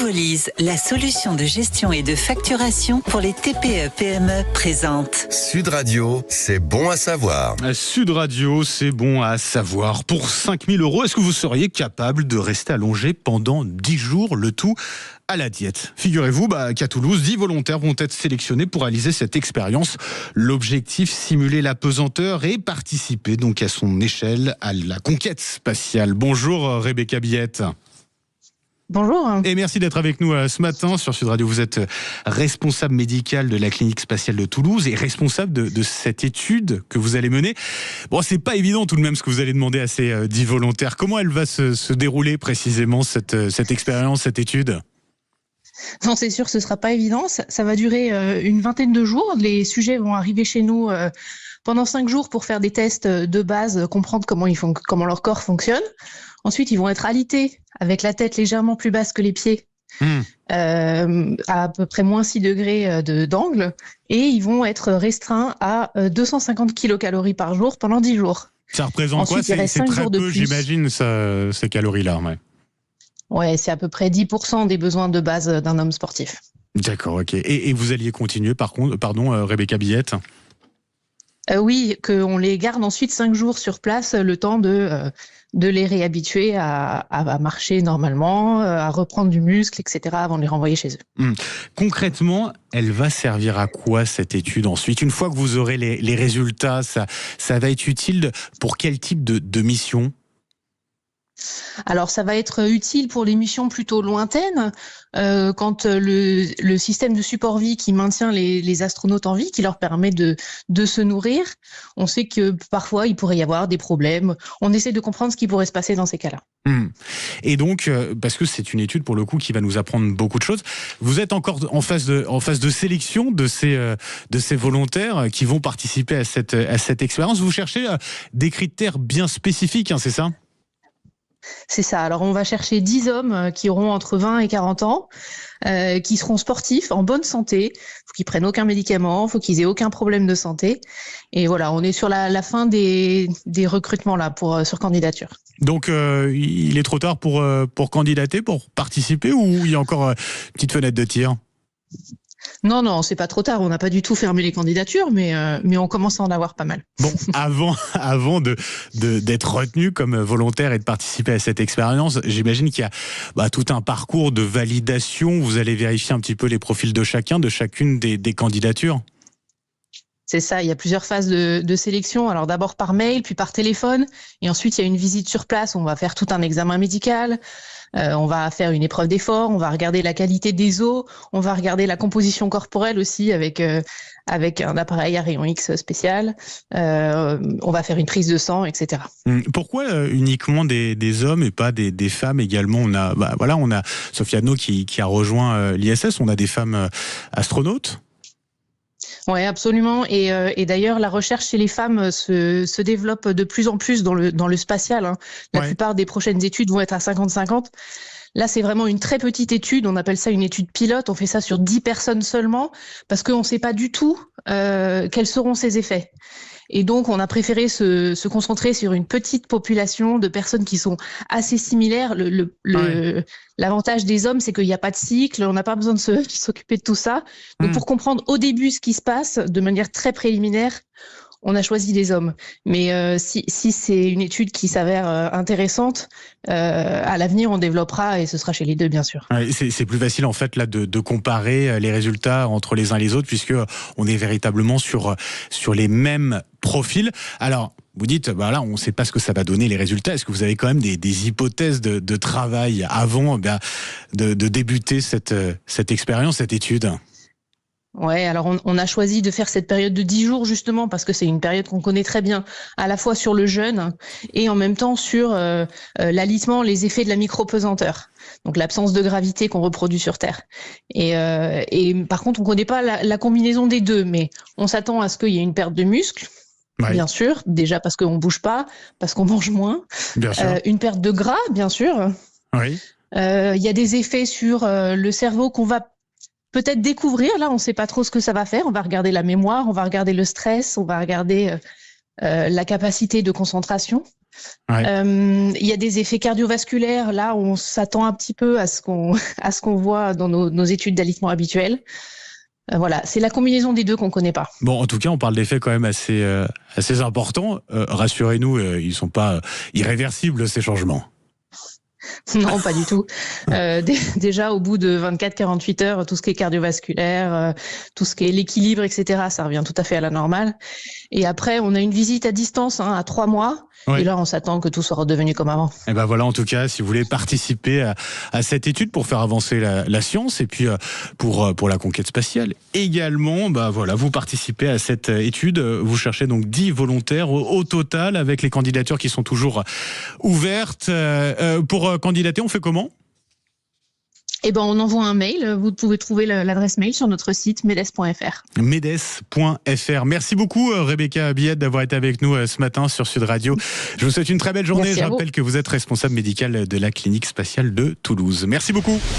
Novolise, la solution de gestion et de facturation pour les TPE-PME présente. Sud Radio, c'est bon à savoir. Sud Radio, c'est bon à savoir. Pour 5 000 €, est-ce que vous seriez capable de rester allongé pendant 10 jours, le tout à la diète? Figurez-vous qu'à Toulouse, 10 volontaires vont être sélectionnés pour réaliser cette expérience. L'objectif, simuler la pesanteur et participer donc à son échelle à la conquête spatiale. Bonjour Rebecca Billette. Bonjour. Et merci d'être avec nous ce matin sur Sud Radio. Vous êtes responsable médical de la clinique spatiale de Toulouse et responsable de cette étude que vous allez mener. Bon, c'est pas évident tout de même ce que vous allez demander à ces 10 volontaires. Comment elle va se dérouler précisément cette expérience, cette étude ? Non, c'est sûr, ce sera pas évident. Ça va durer une vingtaine de jours. Les sujets vont arriver chez nous pendant 5 jours pour faire des tests de base, comprendre comment leur corps fonctionne. Ensuite, ils vont être alités avec la tête légèrement plus basse que les pieds, à peu près moins 6 degrés d'angle, et ils vont être restreints à 250 kilocalories par jour pendant 10 jours. Ça représente Ensuite, quoi? C'est très peu, j'imagine, ces calories-là. Ouais, c'est à peu près 10% des besoins de base d'un homme sportif. D'accord, ok. Et vous alliez continuer, Rebecca Billette? Oui, qu'on les garde ensuite 5 jours sur place, le temps de les réhabituer à marcher normalement, à reprendre du muscle, etc., avant de les renvoyer chez eux. Concrètement, elle va servir à quoi cette étude ensuite? Une fois que vous aurez les résultats, ça va être utile pour quel type de mission? Alors, ça va être utile pour les missions plutôt lointaines, quand le système de support vie qui maintient les astronautes en vie, qui leur permet de se nourrir, on sait que parfois il pourrait y avoir des problèmes. On essaie de comprendre ce qui pourrait se passer dans ces cas-là. Et donc, parce que c'est une étude pour le coup qui va nous apprendre beaucoup de choses, vous êtes encore en phase de sélection de ces volontaires qui vont participer à cette expérience. Vous cherchez des critères bien spécifiques, hein, c'est ça ? C'est ça. Alors, on va chercher 10 hommes qui auront entre 20 et 40 ans, qui seront sportifs, en bonne santé. Faut qu'ils prennent aucun médicament, faut qu'ils aient aucun problème de santé. Et voilà, on est sur la fin des recrutements là sur candidature. Donc, il est trop tard pour candidater, pour participer, ou il y a encore une petite fenêtre de tir ? Non, c'est pas trop tard. On n'a pas du tout fermé les candidatures, mais on commence à en avoir pas mal. Bon, avant d'être retenu comme volontaire et de participer à cette expérience, j'imagine qu'il y a tout un parcours de validation. Vous allez vérifier un petit peu les profils de chacune des candidatures. C'est ça, il y a plusieurs phases de sélection. Alors d'abord par mail, puis par téléphone, et ensuite il y a une visite sur place. On va faire tout un examen médical. On va faire une épreuve d'effort, on va regarder la qualité des os, on va regarder la composition corporelle aussi avec un appareil à rayon X spécial. On va faire une prise de sang, etc. Pourquoi uniquement des hommes et pas des femmes également? On a Sophia Anno qui a rejoint l'ISS, on a des femmes astronautes. Oui, absolument. Et d'ailleurs, la recherche chez les femmes se développe de plus en plus dans le spatial. La plupart des prochaines études vont être à 50-50. Là, c'est vraiment une très petite étude. On appelle ça une étude pilote. On fait ça sur 10 personnes seulement parce qu'on ne sait pas du tout quels seront ses effets. Et donc, on a préféré se concentrer sur une petite population de personnes qui sont assez similaires. L'avantage des hommes, c'est qu'il n'y a pas de cycle, on n'a pas besoin de s'occuper de tout ça. Donc, pour comprendre au début ce qui se passe, de manière très préliminaire, on a choisi les hommes. Mais si c'est une étude qui s'avère intéressante, à l'avenir, on développera et ce sera chez les deux, bien sûr. C'est plus facile en fait là de comparer les résultats entre les uns et les autres, puisque on est véritablement sur les mêmes profils. Alors, vous dites, là, on ne sait pas ce que ça va donner les résultats. Est-ce que vous avez quand même des hypothèses de travail avant de débuter cette expérience, cette étude ? Ouais, alors on a choisi de faire cette période de 10 jours justement parce que c'est une période qu'on connaît très bien, à la fois sur le jeûne et en même temps sur l'alitement, les effets de la micropesanteur, donc l'absence de gravité qu'on reproduit sur Terre. Et par contre, on connaît pas la combinaison des deux, mais on s'attend à ce qu'il y ait une perte de muscles. Ouais. Bien sûr, déjà parce qu'on bouge pas, parce qu'on mange moins. Bien sûr. Une perte de gras, bien sûr. Oui. Y a des effets sur le cerveau qu'on va peut-être découvrir. Là, on ne sait pas trop ce que ça va faire. On va regarder la mémoire, on va regarder le stress, on va regarder la capacité de concentration. Ouais. Il y a des effets cardiovasculaires. Là, on s'attend un petit peu à ce qu'on voit dans nos études d'alitement habituelles. Voilà, c'est la combinaison des deux qu'on connaît pas. Bon, en tout cas, on parle d'effets quand même assez importants. Rassurez-nous, ils sont pas irréversibles, ces changements. Non, pas du tout. Déjà, au bout de 24-48 heures, tout ce qui est cardiovasculaire, tout ce qui est l'équilibre, etc., ça revient tout à fait à la normale. Et après, on a une visite à distance, à 3 mois. Ouais. Et là, on s'attend que tout soit redevenu comme avant. Et ben voilà, en tout cas, si vous voulez participer à cette étude pour faire avancer la science et puis pour la conquête spatiale également, voilà, vous participez à cette étude. Vous cherchez donc 10 volontaires au total avec les candidatures qui sont toujours ouvertes. Pour candidater, on fait comment ? On envoie un mail. Vous pouvez trouver l'adresse mail sur notre site medes.fr. Medes.fr. Merci beaucoup, Rebecca Billette, d'avoir été avec nous ce matin sur Sud Radio. Je vous souhaite une très belle journée. Merci. Je rappelle que vous êtes responsable médicale de la clinique spatiale de Toulouse. Merci beaucoup.